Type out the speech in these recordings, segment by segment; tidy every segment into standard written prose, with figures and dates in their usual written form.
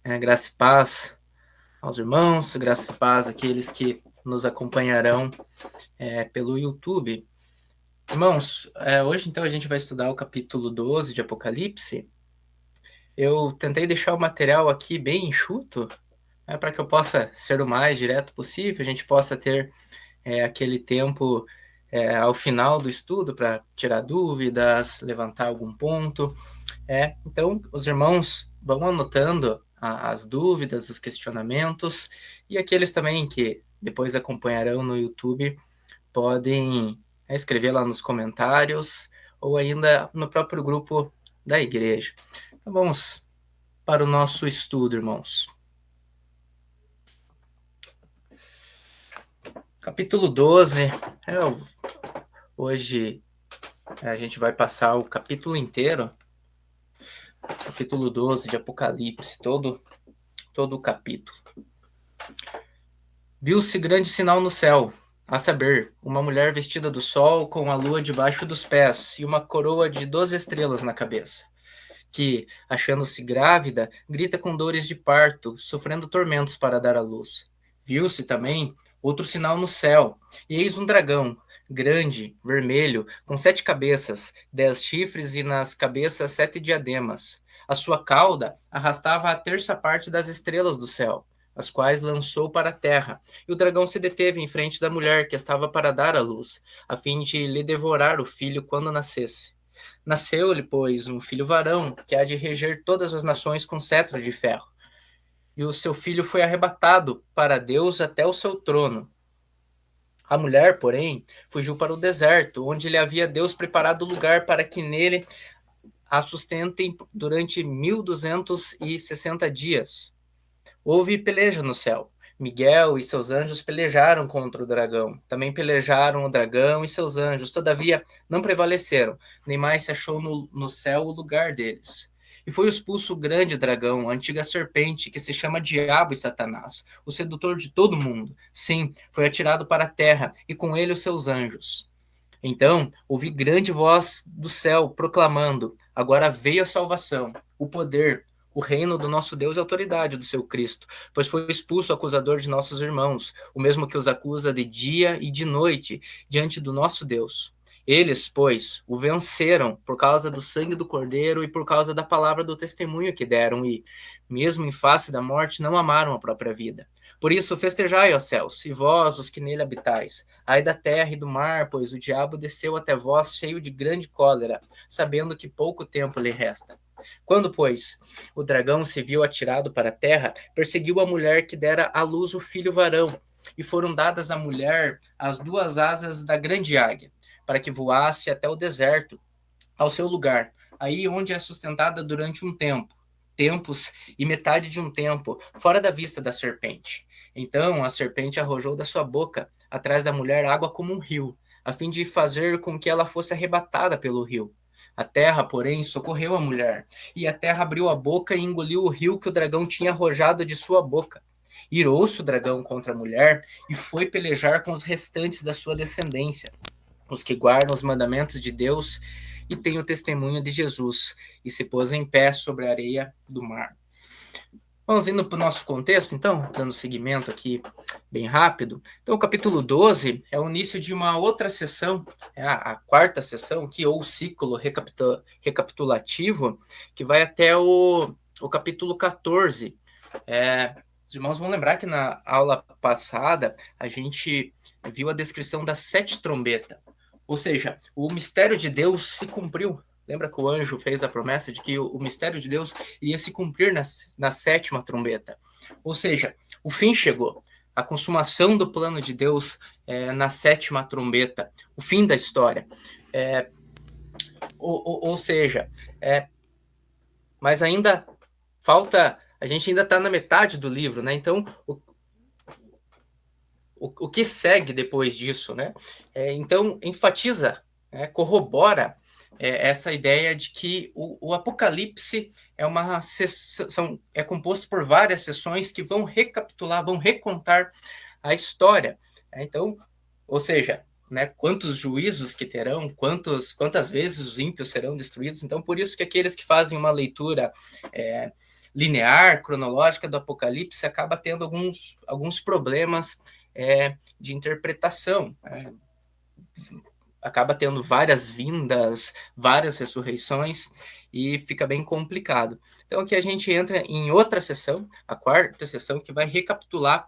Graça e paz aos irmãos, graça e paz àqueles que nos acompanharão pelo YouTube. Irmãos, hoje então a gente vai estudar o capítulo 12 de Apocalipse. Eu tentei deixar o material aqui bem enxuto, para que eu possa ser o mais direto possível, a gente possa ter aquele tempo ao final do estudo para tirar dúvidas, levantar algum ponto. Então, os irmãos vão anotando as dúvidas, os questionamentos, e aqueles também que depois acompanharão no YouTube podem escrever lá nos comentários ou ainda no próprio grupo da igreja. Então, vamos para o nosso estudo, irmãos. Capítulo 12, hoje a gente vai passar o capítulo inteiro, capítulo 12 de Apocalipse, todo o capítulo. Viu-se grande sinal no céu, a saber, uma mulher vestida do sol com a lua debaixo dos pés e uma coroa de 12 estrelas na cabeça, que, achando-se grávida, grita com dores de parto, sofrendo tormentos para dar à luz. Viu-se também outro sinal no céu, e eis um dragão, grande, vermelho, com 7 cabeças, 10 chifres e nas cabeças 7 diademas. A sua cauda arrastava a terça parte das estrelas do céu, as quais lançou para a terra, e o dragão se deteve em frente da mulher que estava para dar à luz, a fim de lhe devorar o filho quando nascesse. Nasceu-lhe, pois, um filho varão, que há de reger todas as nações com cetro de ferro. E o seu filho foi arrebatado para Deus até o seu trono. A mulher, porém, fugiu para o deserto, onde lhe havia Deus preparado lugar para que nele a sustentem durante 1260 dias. Houve peleja no céu. Miguel e seus anjos pelejaram contra o dragão. Também pelejaram o dragão e seus anjos. Todavia, não prevaleceram, nem mais se achou no céu o lugar deles. E foi expulso o grande dragão, a antiga serpente, que se chama Diabo e Satanás, o sedutor de todo mundo. Sim, foi atirado para a terra, e com ele os seus anjos. Então, ouvi grande voz do céu proclamando: agora veio a salvação, o poder, o reino do nosso Deus e a autoridade do seu Cristo, pois foi expulso o acusador de nossos irmãos, o mesmo que os acusa de dia e de noite diante do nosso Deus. Eles, pois, o venceram por causa do sangue do Cordeiro e por causa da palavra do testemunho que deram e, mesmo em face da morte, não amaram a própria vida. Por isso, festejai, ó céus, e vós, os que nele habitais. Ai da terra e do mar, pois o diabo desceu até vós cheio de grande cólera, sabendo que pouco tempo lhe resta. Quando, pois, o dragão se viu atirado para a terra, perseguiu a mulher que dera à luz o filho varão, e foram dadas à mulher as 2 asas da grande águia, para que voasse até o deserto, ao seu lugar, aí onde é sustentada durante um tempo, tempos e metade de um tempo, fora da vista da serpente. Então a serpente arrojou da sua boca, atrás da mulher, água como um rio, a fim de fazer com que ela fosse arrebatada pelo rio. A terra, porém, socorreu a mulher, e a terra abriu a boca e engoliu o rio que o dragão tinha arrojado de sua boca. Irou-se o dragão contra a mulher e foi pelejar com os restantes da sua descendência, os que guardam os mandamentos de Deus e têm o testemunho de Jesus, e se pôs em pé sobre a areia do mar. Vamos indo para o nosso contexto, então, dando seguimento aqui bem rápido. Então, o capítulo 12 é o início de uma outra sessão, a 4ª sessão, aqui, ou ciclo recapitulativo, que vai até o capítulo 14. Os irmãos vão lembrar que na aula passada a gente viu a descrição das 7 trombetas. Ou seja, o mistério de Deus se cumpriu. Lembra que o anjo fez a promessa de que o mistério de Deus iria se cumprir na 7ª trombeta. Ou seja, o fim chegou. A consumação do plano de Deus na 7ª trombeta. O fim da história. Ou seja, mas ainda falta... A gente ainda está na metade do livro, né? Então, o que segue depois disso, né? Então, enfatiza, corrobora essa ideia de que o Apocalipse é composto por várias sessões que vão recapitular, vão recontar a história. Então, ou seja, né, quantos juízos que terão, quantas vezes os ímpios serão destruídos. Então, por isso que aqueles que fazem uma leitura linear, cronológica do Apocalipse, acaba tendo alguns problemas de interpretação. Acaba tendo várias vindas, várias ressurreições, e fica bem complicado. Então aqui a gente entra em outra sessão, a quarta sessão, que vai recapitular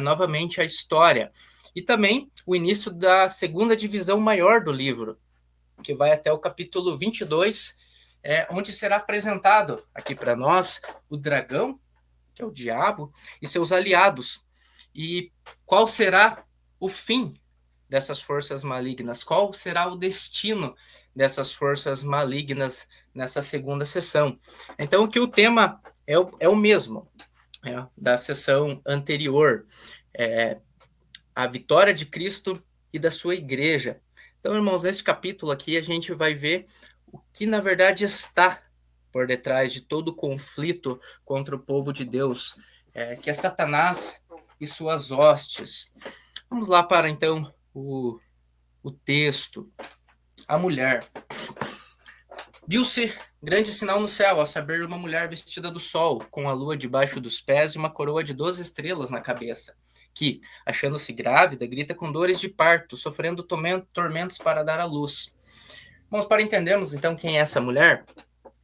novamente a história. E também o início da segunda divisão maior do livro, que vai até o capítulo 22, onde será apresentado aqui para nós o dragão, que é o diabo, e seus aliados. E qual será o fim dessas forças malignas? Qual será o destino dessas forças malignas nessa segunda sessão? Então, que o tema é o mesmo da sessão anterior, a vitória de Cristo e da sua igreja. Então, irmãos, nesse capítulo aqui a gente vai ver o que na verdade está por detrás de todo o conflito contra o povo de Deus, que é Satanás e suas hostes. Vamos lá para então o texto. A mulher. Viu-se grande sinal no céu, a saber, uma mulher vestida do sol, com a lua debaixo dos pés e uma coroa de 12 estrelas na cabeça, que, achando-se grávida, grita com dores de parto, sofrendo tormentos para dar à luz. Vamos, para entendermos então quem é essa mulher,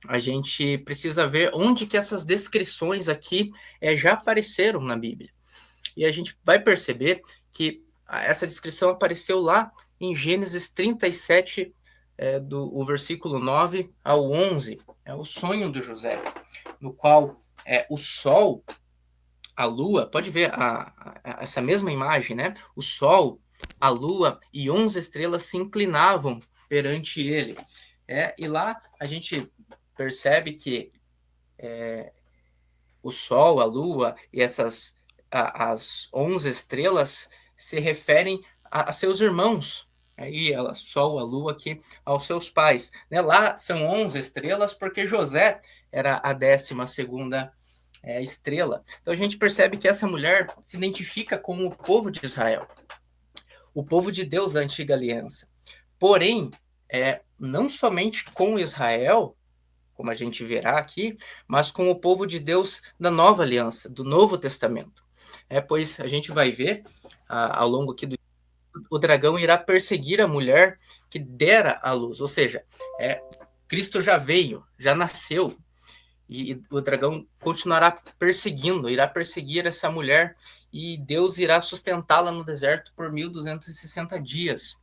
a gente precisa ver onde que essas descrições aqui já apareceram na Bíblia. E a gente vai perceber que essa descrição apareceu lá em Gênesis 37, o versículo 9 ao 11, é o sonho do José, no qual o sol, a lua, pode ver essa mesma imagem, né? O sol, a lua e 11 estrelas se inclinavam perante ele. E lá a gente percebe que o sol, a lua e as 11 estrelas se referem a seus irmãos. Aí, sol, a lua aqui, aos seus pais. Né? Lá são 11 estrelas porque José era a 12ª estrela. Então a gente percebe que essa mulher se identifica com o povo de Israel, o povo de Deus da antiga aliança. Porém, não somente com Israel, como a gente verá aqui, mas com o povo de Deus da nova aliança, do Novo Testamento. Pois a gente vai ver ao longo aqui o dragão irá perseguir a mulher que dera à luz, ou seja, Cristo já veio, já nasceu, e o dragão continuará perseguindo, irá perseguir essa mulher, e Deus irá sustentá-la no deserto por 1260 dias.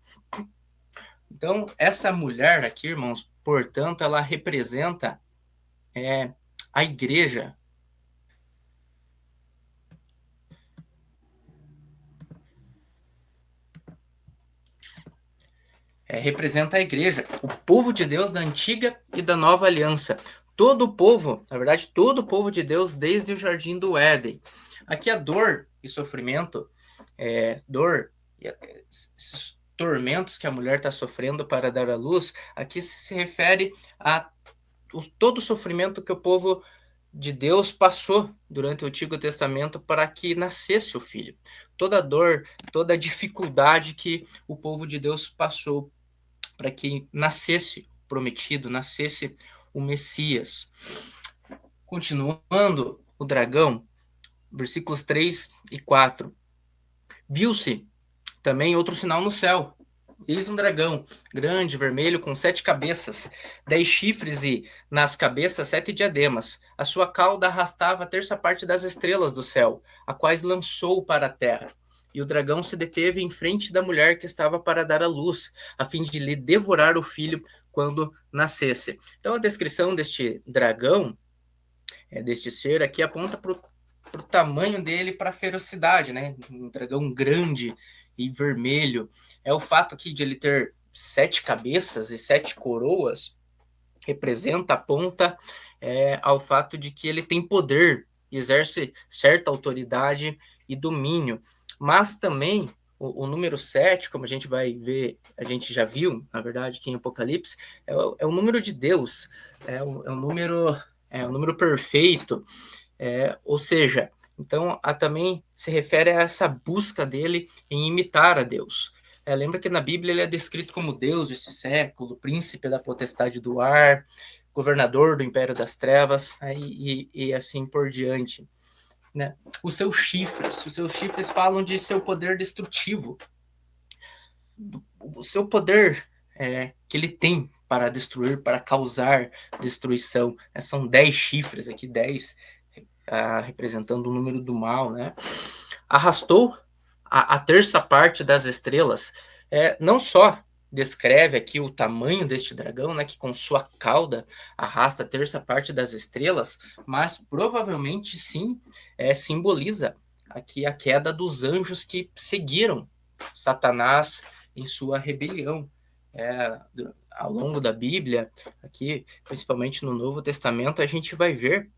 Então, essa mulher aqui, irmãos, portanto, ela representa a igreja. Representa a igreja, o povo de Deus da antiga e da nova aliança. Todo o povo, na verdade, todo o povo de Deus desde o jardim do Éden. Aqui a dor e sofrimento, dor e esses tormentos que a mulher está sofrendo para dar à luz, aqui se refere a todo o sofrimento que o povo de Deus passou durante o Antigo Testamento para que nascesse o filho. Toda a dor, toda a dificuldade que o povo de Deus passou para que nascesse o prometido, nascesse o Messias. Continuando, o dragão, versículos 3 e 4. Viu-se também outro sinal no céu. Eis um dragão, grande, vermelho, com 7 cabeças, 10 chifres e, nas cabeças, 7 diademas. A sua cauda arrastava a terça parte das estrelas do céu, a quais lançou para a terra. E o dragão se deteve em frente da mulher que estava para dar à luz, a fim de lhe devorar o filho quando nascesse. Então, a descrição deste dragão, deste ser aqui, aponta para o tamanho dele, para a ferocidade, né? Um dragão grande e vermelho. O fato aqui de ele ter 7 cabeças e 7 coroas aponta ao fato de que ele tem poder, exerce certa autoridade e domínio. Mas também o número 7, como a gente vai ver, a gente já viu, na verdade, aqui em Apocalipse, é o número de Deus, é o número perfeito, ou seja, então também se refere a essa busca dele em imitar a Deus. Lembra que na Bíblia ele é descrito como Deus desse século, príncipe da potestade do ar, governador do império das trevas, e assim por diante. Né? Os seus chifres falam de seu poder destrutivo, o seu poder que ele tem para destruir, para causar destruição. São 10 chifres aqui, 10 representando o número do mal, né? Arrastou a terça parte das estrelas, não só descreve aqui o tamanho deste dragão, né, que com sua cauda arrasta a terça parte das estrelas, mas provavelmente sim simboliza aqui a queda dos anjos que seguiram Satanás em sua rebelião. Ao longo da Bíblia, aqui principalmente no Novo Testamento, a gente vai ver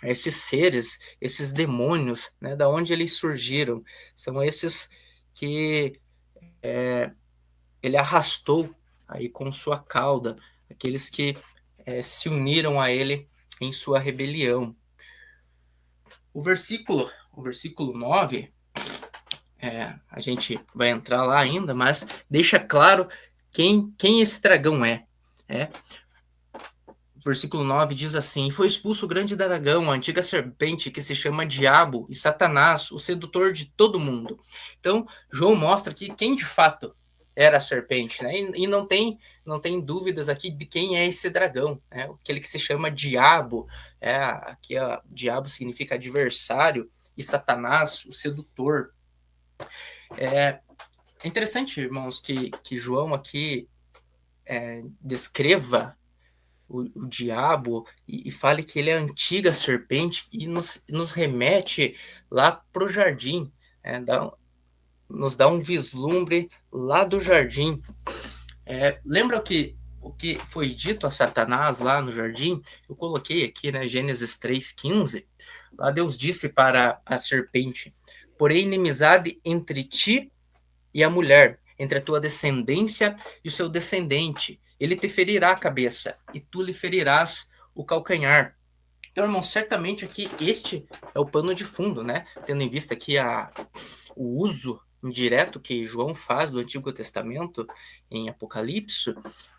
esses seres, esses demônios, né, da onde eles surgiram. São esses que ele arrastou aí com sua cauda, aqueles que se uniram a ele em sua rebelião. O versículo 9, a gente vai entrar lá ainda, mas deixa claro quem esse dragão é. Versículo 9 diz assim: foi expulso o grande dragão, a antiga serpente que se chama Diabo e Satanás, o sedutor de todo mundo. Então, João mostra aqui quem de fato era a serpente, né? E não tem dúvidas aqui de quem é esse dragão, né? Aquele que se chama Diabo, aqui Diabo significa adversário, e Satanás, o sedutor. É interessante, irmãos, que João aqui descreva o diabo e fale que ele é a antiga serpente e nos remete lá para o jardim, nos dá um vislumbre lá do jardim. Lembra o que foi dito a Satanás lá no jardim? Eu coloquei aqui, né, Gênesis 3,15. Lá Deus disse para a serpente: porém inimizade entre ti e a mulher, entre a tua descendência e o seu descendente. Ele te ferirá a cabeça, e tu lhe ferirás o calcanhar. Então, irmão, certamente aqui este é o pano de fundo, né? Tendo em vista aqui o uso indireto que João faz do Antigo Testamento em Apocalipse,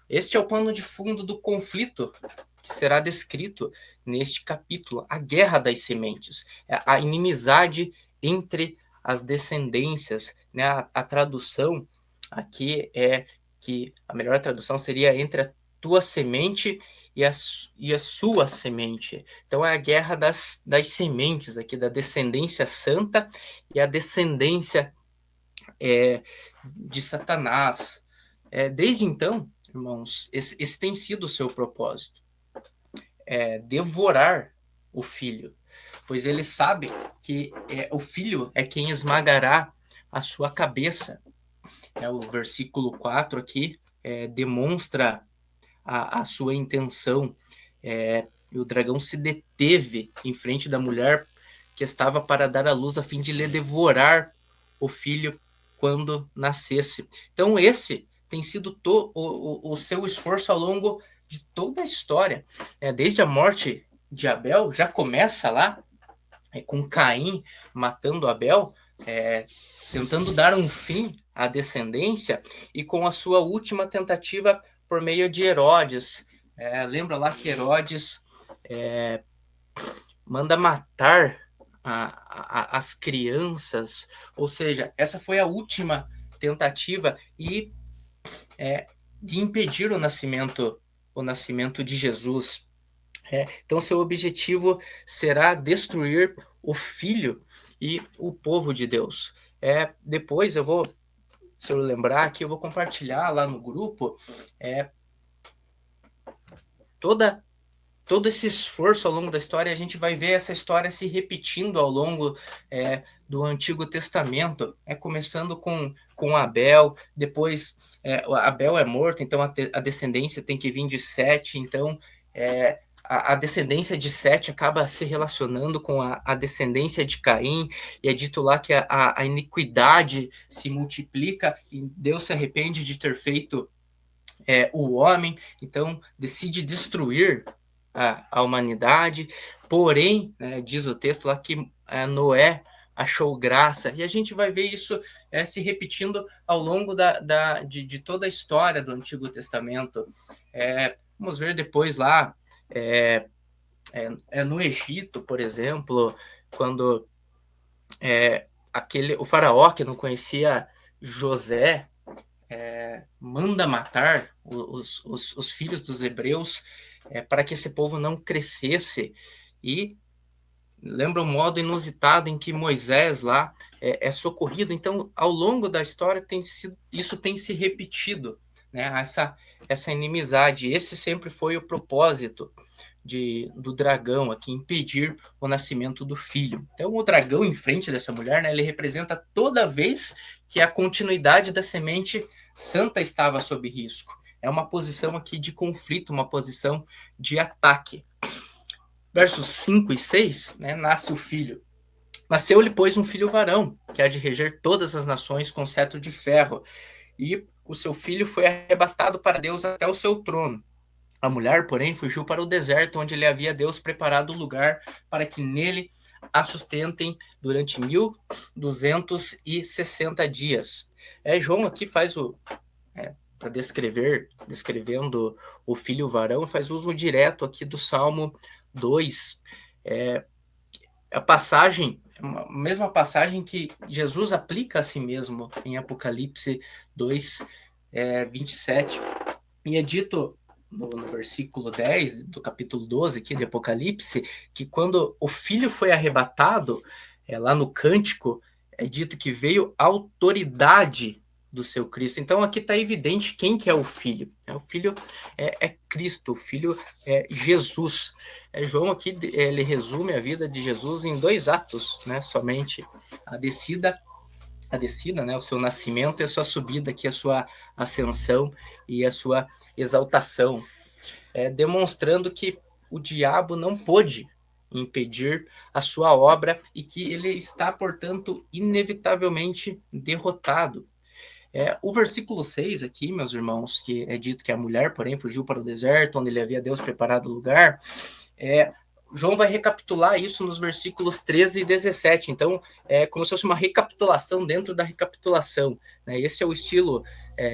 este é o pano de fundo do conflito que será descrito neste capítulo, a guerra das sementes, a inimizade entre as descendências, né? A tradução aqui é que a melhor tradução seria entre a tua semente e a sua semente. Então é a guerra das sementes aqui, da descendência santa e a descendência de Satanás. Desde então, irmãos, esse tem sido o seu propósito. Devorar o filho, pois ele sabe que o filho é quem esmagará a sua cabeça. O versículo 4 aqui demonstra a sua intenção. E o dragão se deteve em frente da mulher que estava para dar à luz, a fim de lhe devorar o filho quando nascesse. Então esse tem sido o seu esforço ao longo de toda a história. Desde a morte de Abel, já começa lá, com Caim matando Abel, tentando dar um fim à descendência, e com a sua última tentativa por meio de Herodes. Lembra lá que Herodes manda matar as crianças, ou seja, essa foi a última tentativa de impedir o nascimento de Jesus. Então, seu objetivo será destruir o filho e o povo de Deus. Depois eu vou, se eu lembrar aqui, eu vou compartilhar lá no grupo todo esse esforço ao longo da história. A gente vai ver essa história se repetindo ao longo do Antigo Testamento, começando com Abel. Depois Abel é morto, então a descendência tem que vir de Sete. Então a descendência de Sete acaba se relacionando com a descendência de Caim, e é dito lá que a iniquidade se multiplica e Deus se arrepende de ter feito o homem, então decide destruir a humanidade. Porém, diz o texto lá que Noé achou graça. E a gente vai ver isso se repetindo ao longo de toda a história do Antigo Testamento. Vamos ver depois lá, no Egito, por exemplo, quando o faraó que não conhecia José manda matar os filhos dos hebreus para que esse povo não crescesse. E lembra um modo inusitado em que Moisés lá é socorrido. Então, ao longo da história, isso tem se repetido, né? Essa inimizade. Esse sempre foi o propósito do dragão aqui, impedir o nascimento do filho. Então, o dragão em frente dessa mulher, né, ele representa toda vez que a continuidade da semente santa estava sob risco. É uma posição aqui de conflito, uma posição de ataque. Versos 5 e 6, né, nasce o filho. Nasceu-lhe, pois, um filho varão, que há de reger todas as nações com cetro de ferro. E o seu filho foi arrebatado para Deus até o seu trono. A mulher, porém, fugiu para o deserto, onde lhe havia Deus preparado lugar para que nele a sustentem durante 1260 dias. João aqui faz para descrevendo o filho varão, faz uso direto aqui do Salmo 2. A mesma passagem que Jesus aplica a si mesmo em Apocalipse 2, 27. E é dito no versículo 10 do capítulo 12 aqui de Apocalipse, que quando o filho foi arrebatado, lá no cântico, é dito que veio a autoridade do seu Cristo. Então aqui está evidente quem que é o filho. O filho é Cristo, o filho é Jesus. João aqui ele resume a vida de Jesus em 2 atos, né, somente. A descida, né, o seu nascimento e a sua subida, aqui a sua ascensão e a sua exaltação, demonstrando que o diabo não pôde impedir a sua obra e que ele está, portanto, inevitavelmente derrotado. O versículo 6 aqui, meus irmãos, que é dito que a mulher, porém, fugiu para o deserto, onde lhe havia Deus preparado lugar, João vai recapitular isso nos versículos 13 e 17. Então, é como se fosse uma recapitulação dentro da recapitulação, né? Esse é o estilo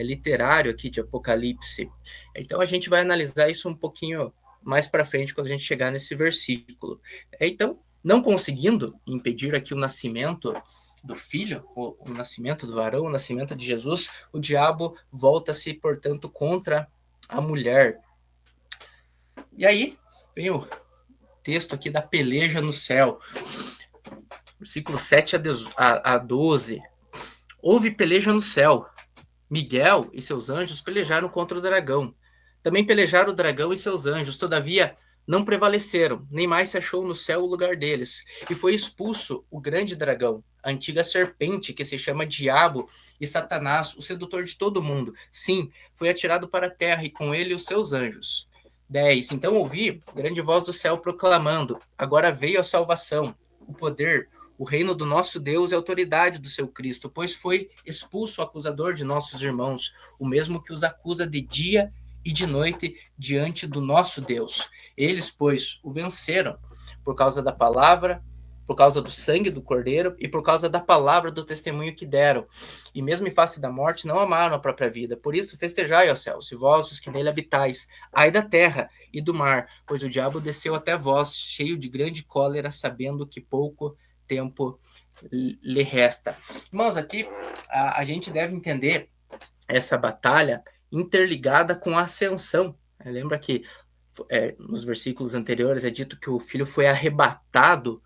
literário aqui de Apocalipse. Então, a gente vai analisar isso um pouquinho mais para frente, quando a gente chegar nesse versículo. Então, não conseguindo impedir aqui o nascimento do filho, o nascimento do varão, o nascimento de Jesus, o diabo volta-se, portanto, contra a mulher. E aí, vem o texto aqui da peleja no céu. Versículo 7 a 12. Houve peleja no céu. Miguel e seus anjos pelejaram contra o dragão. Também pelejaram o dragão e seus anjos, todavia não prevaleceram, nem mais se achou no céu o lugar deles. E foi expulso o grande dragão, a antiga serpente, que se chama Diabo e Satanás, o sedutor de todo mundo. Sim, foi atirado para a terra, e com ele os seus anjos. 10. Então ouvi grande voz do céu proclamando: agora veio a salvação, o poder, o reino do nosso Deus e a autoridade do seu Cristo, pois foi expulso o acusador de nossos irmãos, o mesmo que os acusa de dia e de noite diante do nosso Deus. Eles, pois, o venceram por causa da palavra, por causa do sangue do Cordeiro e por causa da palavra do testemunho que deram. E mesmo em face da morte, não amaram a própria vida. Por isso, festejai, ó céus, e vós, os que nele habitais, ai da terra e do mar, pois o diabo desceu até vós, cheio de grande cólera, sabendo que pouco tempo lhe resta. Irmãos, aqui a gente deve entender essa batalha interligada com a ascensão. Lembra que nos versículos anteriores é dito que o filho foi arrebatado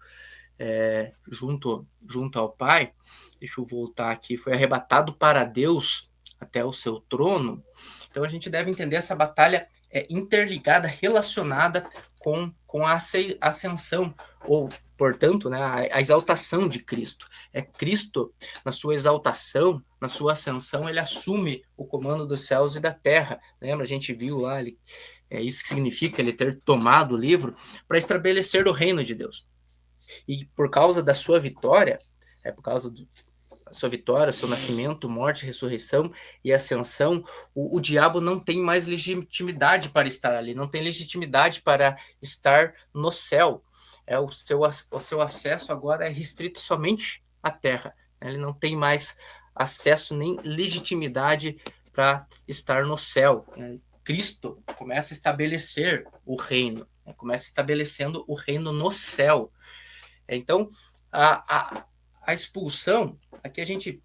junto ao Pai. Deixa eu voltar aqui. Foi arrebatado para Deus até o seu trono. Então a gente deve entender essa batalha interligada, relacionada com a ascensão, ou, portanto, né, a exaltação de Cristo. Cristo, na sua exaltação, na sua ascensão, ele assume o comando dos céus e da terra. Lembra? A gente viu lá, isso que significa ele ter tomado o livro para estabelecer o reino de Deus. E por causa da sua vitória, por causa da sua vitória, seu nascimento, morte, ressurreição e ascensão, o diabo não tem mais legitimidade para estar ali, não tem legitimidade para estar no céu. O seu acesso agora é restrito somente à terra. Ele não tem mais acesso nem legitimidade para estar no céu. Cristo começa a estabelecer o reino, começa estabelecendo o reino no céu. Então, a expulsão, aqui a gente,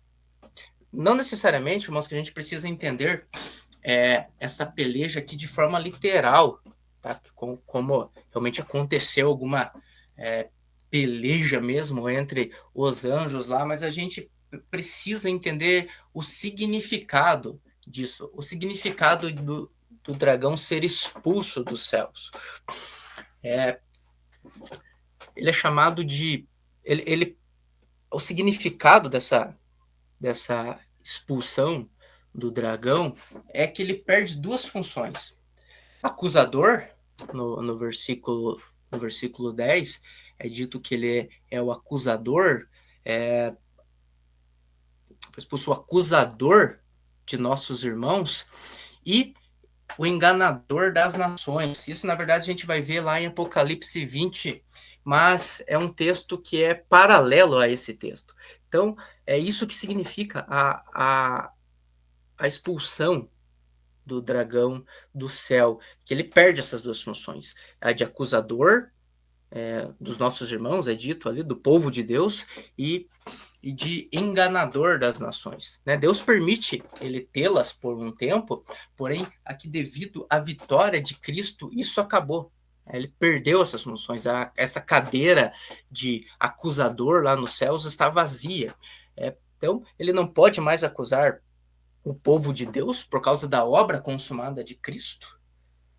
não necessariamente, irmãos, que a gente precisa entender essa peleja aqui de forma literal, tá? Como realmente aconteceu alguma peleja mesmo entre os anjos lá, mas a gente precisa entender o significado disso, o significado do dragão ser expulso dos céus. Ele é chamado de... o significado dessa expulsão do dragão é que ele perde duas funções. Acusador, no versículo 10, é dito que ele é o acusador, foi expulso o acusador de nossos irmãos e o enganador das nações. Isso, na verdade, a gente vai ver lá em Apocalipse 20, mas é um texto que é paralelo a esse texto. Então, é isso que significa a expulsão do dragão do céu, que ele perde essas duas funções, a de acusador dos nossos irmãos, é dito ali, do povo de Deus, e de enganador das nações. Deus permite ele tê-las por um tempo, porém, aqui devido à vitória de Cristo, isso acabou. Ele perdeu essas funções, essa cadeira de acusador lá nos céus está vazia. Então, ele não pode mais acusar o povo de Deus por causa da obra consumada de Cristo.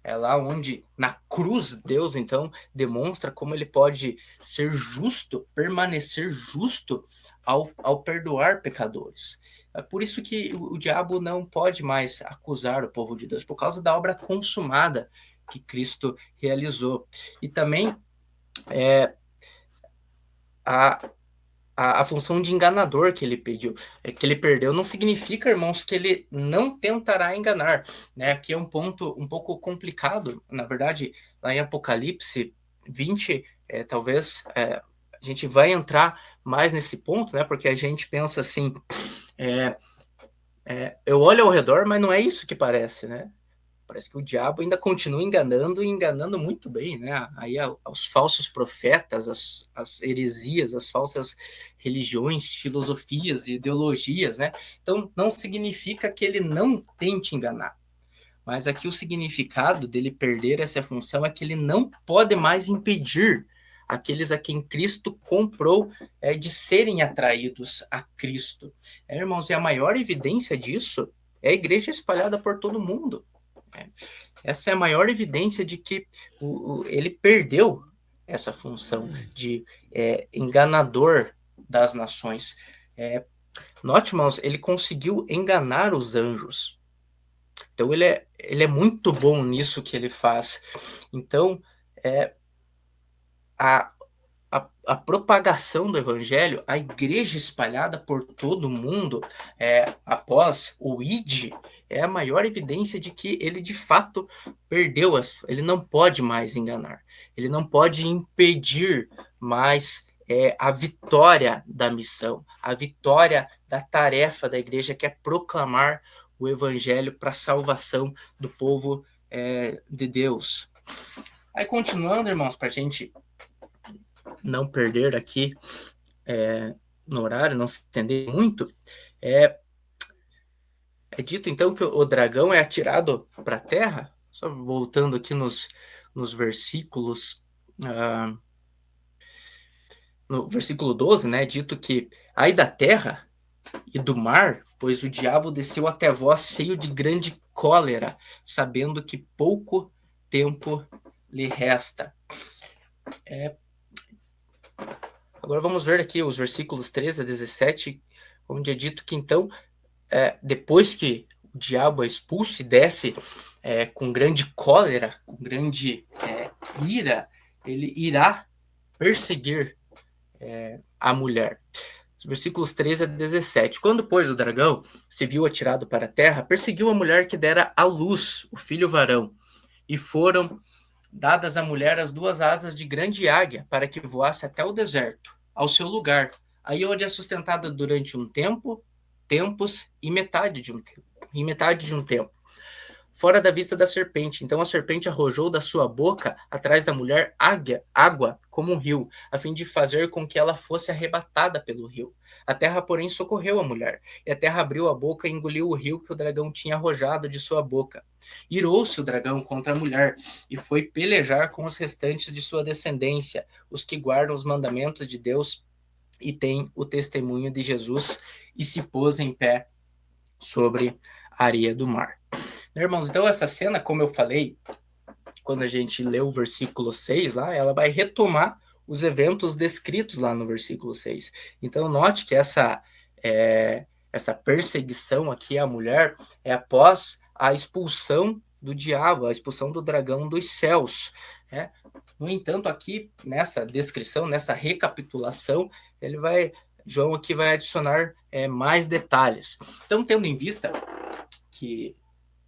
É lá onde, na cruz, Deus, então, demonstra como ele pode ser justo, permanecer justo ao perdoar pecadores. É por isso que o diabo não pode mais acusar o povo de Deus, por causa da obra consumada que Cristo realizou. E também a função de enganador que ele perdeu, não significa, irmãos, que ele não tentará enganar. Aqui é um ponto um pouco complicado, na verdade, lá em Apocalipse 20, talvez a gente vai entrar mais nesse ponto, porque a gente pensa assim, eu olho ao redor, mas não é isso que parece, Parece que o diabo ainda continua enganando e enganando muito bem, Aí aos falsos profetas, as heresias, as falsas religiões, filosofias e ideologias, Então, não significa que ele não tente enganar. Mas aqui o significado dele perder essa função é que ele não pode mais impedir aqueles a quem Cristo comprou de serem atraídos a Cristo. Irmãos, e a maior evidência disso é a igreja espalhada por todo mundo. Essa é a maior evidência de que ele perdeu essa função de enganador das nações. Note, irmãos, ele conseguiu enganar os anjos. Então, ele é muito bom nisso que ele faz. Então, a propagação do evangelho, a igreja espalhada por todo o mundo, após o ID, é a maior evidência de que ele de fato perdeu, ele não pode mais enganar, ele não pode impedir mais a vitória da missão, a vitória da tarefa da igreja, que é proclamar o evangelho para a salvação do povo de Deus. Aí, continuando, irmãos, para a gente não perder aqui no horário, não se estender muito, é dito então que o dragão é atirado para a terra, só voltando aqui nos versículos, no versículo 12, dito que ai da terra e do mar, pois o diabo desceu até vós cheio de grande cólera, sabendo que pouco tempo lhe resta. Agora vamos ver aqui os versículos 13 a 17, onde é dito que então, depois que o diabo é expulso e desce com grande cólera, com grande ira, ele irá perseguir a mulher. Os versículos 13 a 17. Quando, pois, o dragão se viu atirado para a terra, perseguiu a mulher que dera à luz o filho varão, e foram dadas à mulher as duas asas de grande águia, para que voasse até o deserto, ao seu lugar, Aí onde é sustentada durante um tempo, tempos e metade de um tempo. E metade de um tempo. Fora da vista da serpente. Então a serpente arrojou da sua boca atrás da mulher água como um rio, a fim de fazer com que ela fosse arrebatada pelo rio. A terra, porém, socorreu a mulher, e a terra abriu a boca e engoliu o rio que o dragão tinha arrojado de sua boca. Irou-se o dragão contra a mulher, e foi pelejar com os restantes de sua descendência, os que guardam os mandamentos de Deus e têm o testemunho de Jesus, e se pôs em pé sobre a areia do mar. Irmãos, então essa cena, como eu falei, quando a gente lê o versículo 6 lá, ela vai retomar os eventos descritos lá no versículo 6. Então note que essa perseguição aqui à mulher é após a expulsão do diabo, a expulsão do dragão dos céus. No entanto, aqui nessa descrição, nessa recapitulação, João aqui vai adicionar mais detalhes. Então, tendo em vista que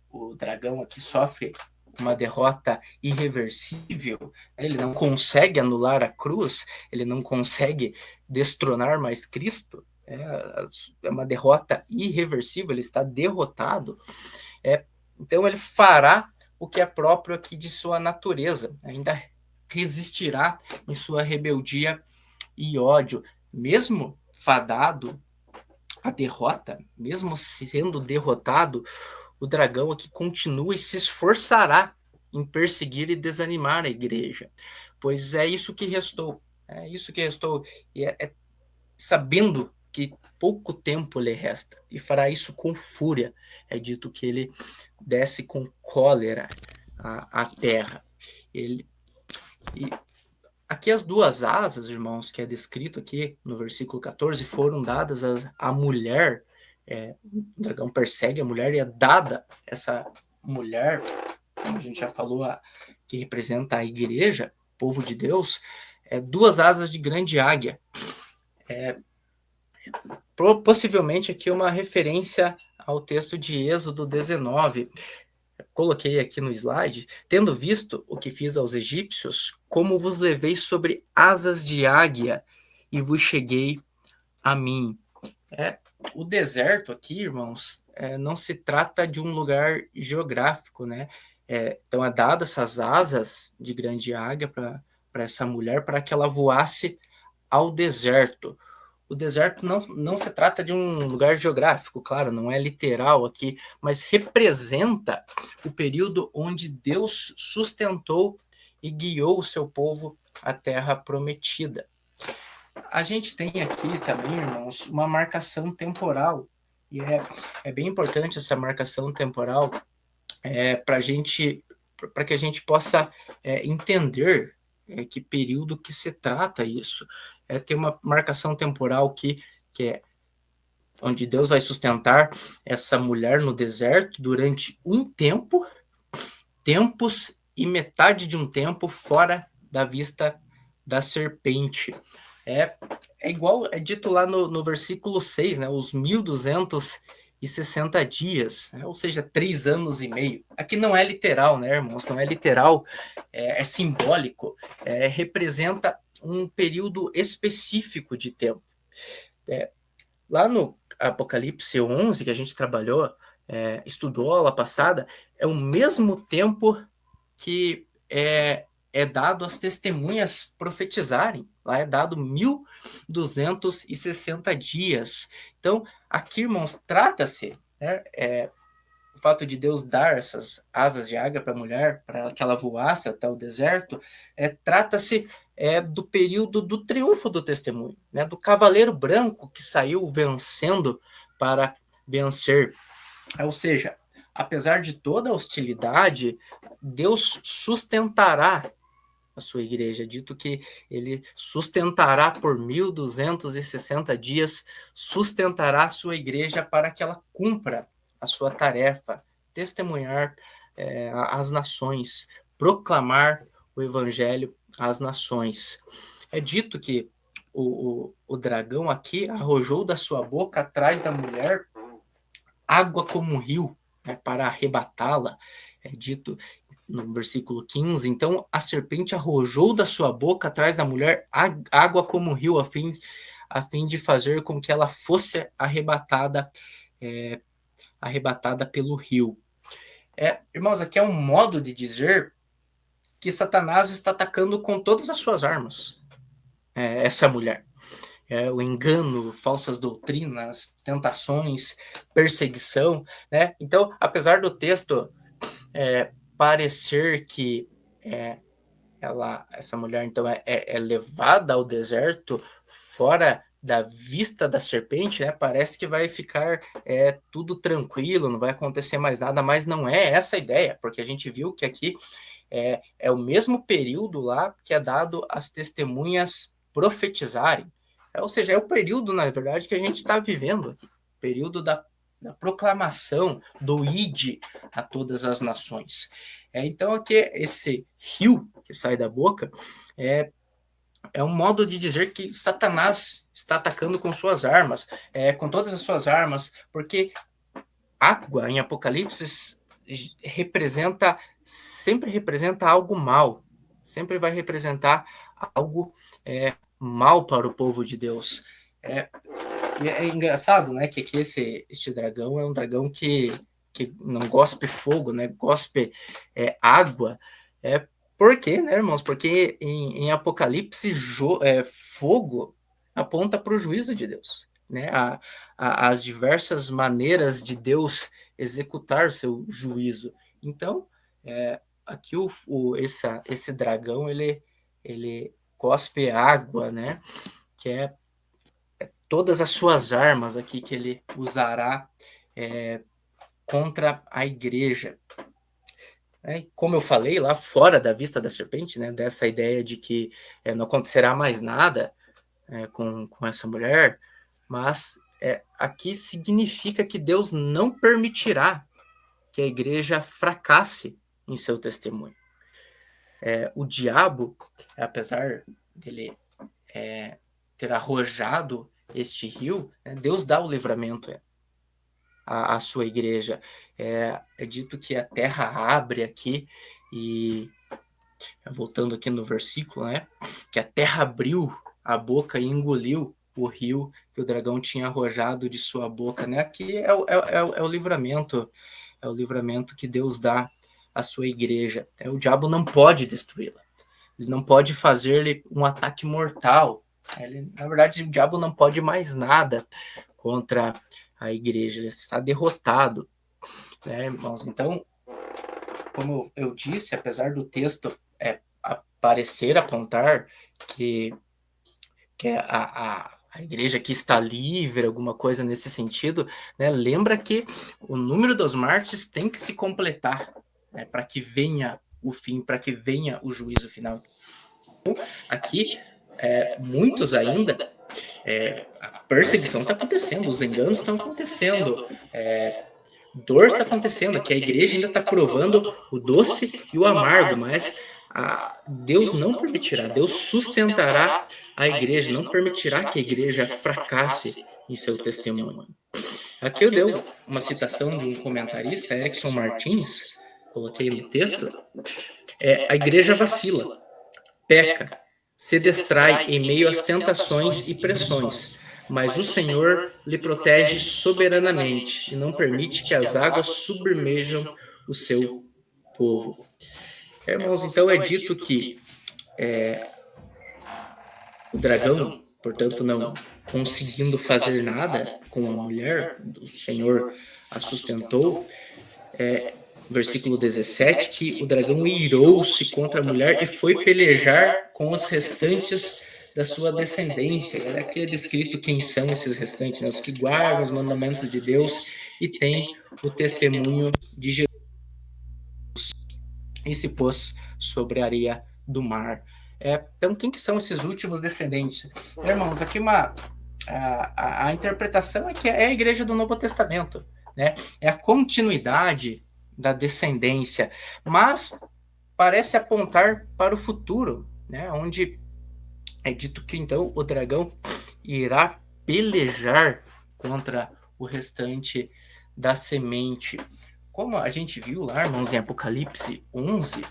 o dragão aqui sofre uma derrota irreversível, ele não consegue anular a cruz, ele não consegue destronar mais Cristo, é uma derrota irreversível, ele está derrotado, então ele fará o que é próprio aqui de sua natureza, ainda resistirá em sua rebeldia e ódio, mesmo fadado a derrota, mesmo sendo derrotado, o dragão aqui continua e se esforçará em perseguir e desanimar a igreja, pois é isso que restou, e sabendo que pouco tempo lhe resta, e fará isso com fúria. É dito que ele desce com cólera à terra. Aqui as duas asas, irmãos, que é descrito aqui no versículo 14, foram dadas à mulher. O dragão persegue a mulher e é dada essa mulher, como a gente já falou, que representa a igreja, o povo de Deus, duas asas de grande águia. Possivelmente aqui uma referência ao texto de Êxodo 19. Coloquei aqui no slide, tendo visto o que fiz aos egípcios, como vos levei sobre asas de águia e vos cheguei a mim. O deserto aqui, irmãos, não se trata de um lugar geográfico, né? Então é dado essas asas de grande águia para essa mulher, para que ela voasse ao deserto. O deserto não se trata de um lugar geográfico, claro, não é literal aqui, mas representa o período onde Deus sustentou e guiou o seu povo à terra prometida. A gente tem aqui também, irmãos, uma marcação temporal, e é bem importante essa marcação temporal para que a gente possa entender que período que se trata isso. Tem uma marcação temporal que é onde Deus vai sustentar essa mulher no deserto durante um tempo, tempos e metade de um tempo fora da vista da serpente. É igual é dito lá no versículo 6, né? Os 1260 dias, né? Ou seja, 3 anos e meio. Aqui não é literal, né, irmãos? Não é literal, é simbólico, representa um período específico de tempo. Lá no Apocalipse 11, que a gente trabalhou, estudou aula passada, é o mesmo tempo que é dado às testemunhas profetizarem. Lá é dado 1260 dias. Então, aqui, irmãos, trata-se, o fato de Deus dar essas asas de águia para a mulher, para que ela voasse até o deserto, trata-se do período do triunfo do testemunho, né, do cavaleiro branco que saiu vencendo para vencer. Ou seja, apesar de toda a hostilidade, Deus sustentará a sua igreja. Dito que ele sustentará por 1260 dias, sustentará a sua igreja para que ela cumpra a sua tarefa, testemunhar às nações, proclamar o evangelho às nações. É dito que o dragão aqui arrojou da sua boca atrás da mulher água como um rio, né, para arrebatá-la. É dito no versículo 15, então a serpente arrojou da sua boca atrás da mulher água como um rio, a fim a fim de fazer com que ela fosse arrebatada pelo rio. Irmãos, aqui é um modo de dizer que Satanás está atacando com todas as suas armas essa mulher. O engano, falsas doutrinas, tentações, perseguição, né? Então, apesar do texto parecer que essa mulher então é levada ao deserto fora da vista da serpente, né? Parece que vai ficar tudo tranquilo, não vai acontecer mais nada, mas não é essa a ideia, porque a gente viu que aqui é o mesmo período lá que é dado às testemunhas profetizarem. Ou seja, é o período, na verdade, que a gente está vivendo aqui, período da proclamação do ide a todas as nações. Então, aqui, esse rio que sai da boca é um modo de dizer que Satanás está atacando com suas armas, com todas as suas armas, porque água em Apocalipse sempre representa algo mal, sempre vai representar algo mal para o povo de Deus. É engraçado, né, que aqui este dragão é um dragão que não gospe fogo, né, gospe água. Por quê, né, irmãos? Porque em Apocalipse, fogo aponta para o juízo de Deus, né? As diversas maneiras de Deus executar seu juízo. Então, aqui esse dragão, ele cospe água, né? Que é todas as suas armas aqui que ele usará contra a igreja. Como eu falei, lá fora da vista da serpente, né, dessa ideia de que não acontecerá mais nada com essa mulher, mas aqui significa que Deus não permitirá que a igreja fracasse em seu testemunho. O diabo, apesar dele ter arrojado este rio, Deus dá o livramento à sua igreja. É dito que a terra abre aqui, e voltando aqui no versículo, né, que a terra abriu a boca e engoliu o rio que o dragão tinha arrojado de sua boca, né? Aqui é o livramento, que Deus dá à sua igreja. O diabo não pode destruí-la, ele não pode fazer-lhe um ataque mortal. Na verdade, o diabo não pode mais nada contra a igreja, ele está derrotado, né, irmãos? Então, como eu disse, apesar do texto parecer apontar que a igreja aqui está livre, alguma coisa nesse sentido, né, lembra que o número dos mártires tem que se completar, né, para que venha o fim, para que venha o juízo final. Então, aqui, muitos ainda, a perseguição está acontecendo, os enganos estão acontecendo, dor está acontecendo, que a igreja ainda está provando o doce e o amargo, mas Deus não permitirá, Deus sustentará a igreja, não permitirá que a igreja fracasse em seu testemunho. Aqui eu dei uma citação de um comentarista, Erickson Martins, coloquei no texto. A igreja vacila, peca, se distrai em meio às tentações e pressões, mas o Senhor lhe protege soberanamente e não permite que as águas submerjam o seu povo. Irmãos, então é dito que o dragão, portanto, não conseguindo fazer nada com a mulher, o Senhor a sustentou. Versículo 17, que o dragão irou-se contra a mulher e foi pelejar com os restantes da sua descendência. Aqui é descrito quem são esses restantes, né? Os que guardam os mandamentos de Deus e têm o testemunho de Jesus, e se pôs sobre a areia do mar. Então, quem que são esses últimos descendentes? Irmãos, aqui a interpretação é que é a igreja do Novo Testamento, né? É a continuidade da descendência, mas parece apontar para o futuro, né? Onde é dito que então o dragão irá pelejar contra o restante da semente. Como a gente viu lá, irmãos, em Apocalipse 11,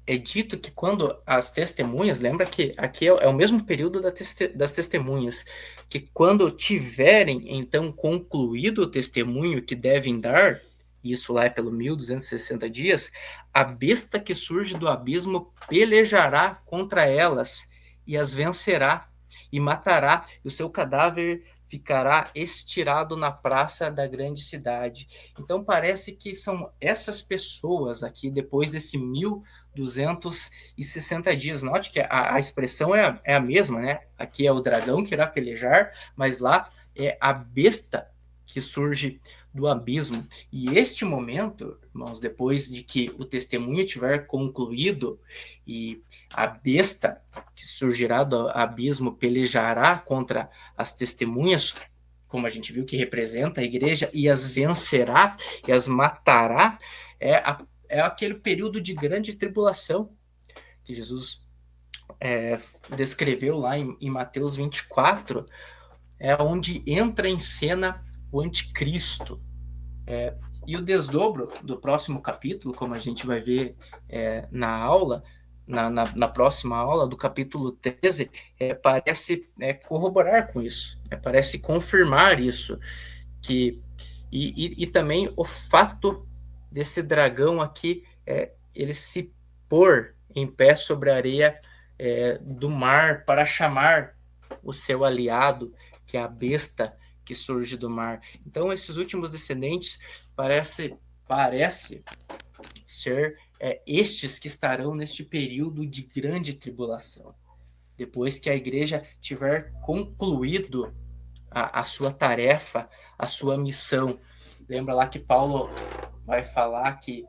é dito que quando as testemunhas, lembra que aqui é o mesmo período das testemunhas, que quando tiverem então concluído o testemunho que devem dar, isso lá é pelo 1260 dias, a besta que surge do abismo pelejará contra elas e as vencerá e matará, e o seu cadáver ficará estirado na praça da grande cidade. Então parece que são essas pessoas aqui, depois desse 1260 dias. Note que a expressão é a mesma, né? Aqui é o dragão que irá pelejar, mas lá é a besta que surge do abismo. E este momento, irmãos, depois de que o testemunho tiver concluído e a besta que surgirá do abismo pelejará contra as testemunhas, como a gente viu que representa a igreja, e as vencerá e as matará, é aquele período de grande tribulação que Jesus descreveu lá em Mateus 24, onde entra em cena o anticristo. E o desdobro do próximo capítulo, como a gente vai ver na aula, na próxima aula, do capítulo 13, parece corroborar com isso, parece confirmar isso. E também o fato desse dragão aqui, ele se pôr em pé sobre a areia do mar para chamar o seu aliado, que é a besta que surge do mar. Então, esses últimos descendentes parece ser estes que estarão neste período de grande tribulação. Depois que a igreja tiver concluído a sua tarefa, a sua missão. Lembra lá que Paulo vai falar que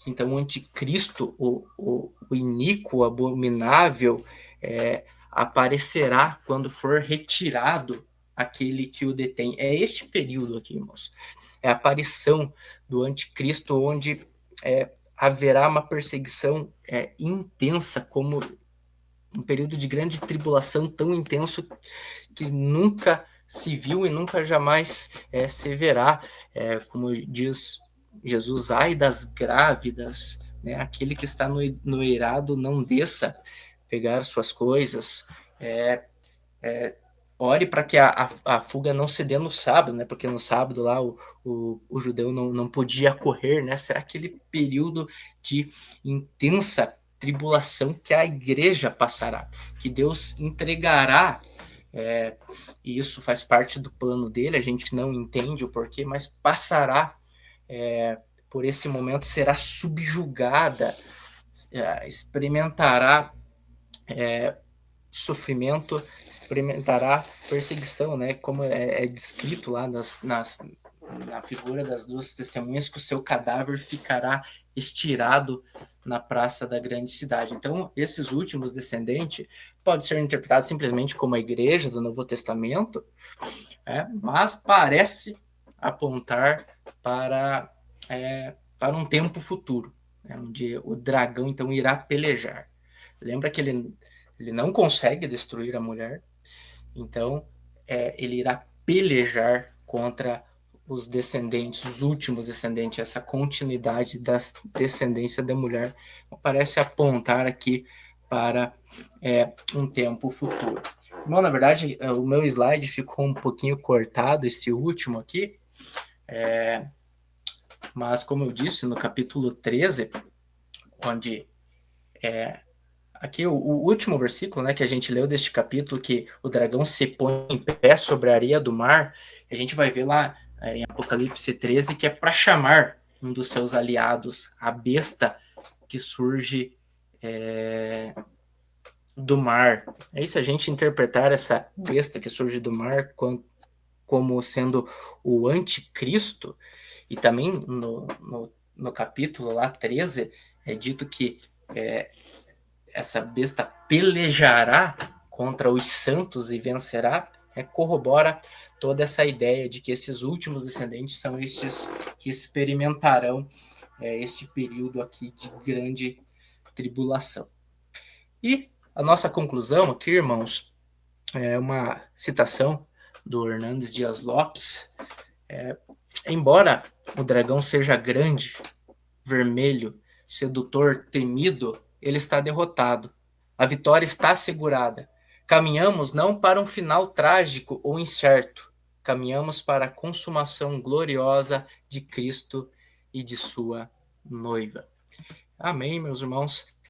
então o anticristo, o iníquo, o abominável, aparecerá quando for retirado aquele que o detém. É este período aqui, irmãos. É a aparição do anticristo, onde haverá uma perseguição intensa, como um período de grande tribulação tão intenso que nunca se viu e nunca jamais se verá. Como diz Jesus, ai das grávidas, né? Aquele que está no eirado não desça pegar suas coisas. Ore para que a fuga não se dê no sábado, né? Porque no sábado lá o judeu não podia correr, né? Será aquele período de intensa tribulação que a igreja passará, que Deus entregará, e isso faz parte do plano dele, a gente não entende o porquê, mas passará por esse momento, será subjugada, experimentará sofrimento, experimentará perseguição, né? Como é descrito lá na figura das duas testemunhas, que o seu cadáver ficará estirado na praça da grande cidade. Então, esses últimos descendentes pode ser interpretado simplesmente como a igreja do Novo Testamento, mas parece apontar para um tempo futuro, onde o dragão então irá pelejar. Lembra que ele não consegue destruir a mulher, então ele irá pelejar contra os descendentes, os últimos descendentes, essa continuidade da descendência da mulher parece apontar aqui para um tempo futuro. Bom, na verdade, o meu slide ficou um pouquinho cortado, esse último aqui, mas como eu disse, no capítulo 13, onde aqui o último versículo, né, que a gente leu deste capítulo, que o dragão se põe em pé sobre a areia do mar, a gente vai ver lá em Apocalipse 13 que é para chamar um dos seus aliados, a besta que surge do mar. É isso, a gente interpretar essa besta que surge do mar como sendo o anticristo, e também no capítulo lá 13 é dito que essa besta pelejará contra os santos e vencerá, corrobora toda essa ideia de que esses últimos descendentes são estes que experimentarão este período aqui de grande tribulação. E a nossa conclusão aqui, irmãos, é uma citação do Hernandes Dias Lopes. Embora o dragão seja grande, vermelho, sedutor temido, ele está derrotado. A vitória está assegurada. Caminhamos não para um final trágico ou incerto, caminhamos para a consumação gloriosa de Cristo e de sua noiva. Amém, meus irmãos.